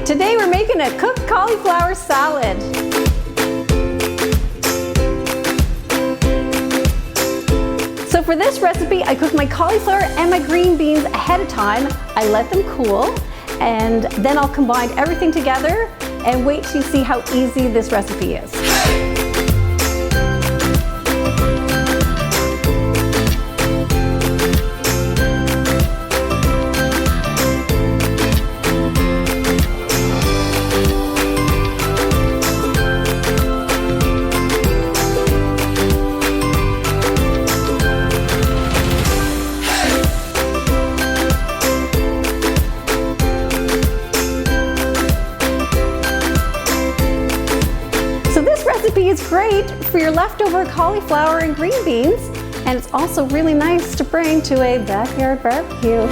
Today we're making a cooked cauliflower salad. So for this recipe, I cook my cauliflower and my green beans ahead of time. I let them cool, and then I'll combine everything together and wait to see how easy this recipe is. Recipe is great for your leftover cauliflower and green beans, and it's also really nice to bring to a backyard barbecue.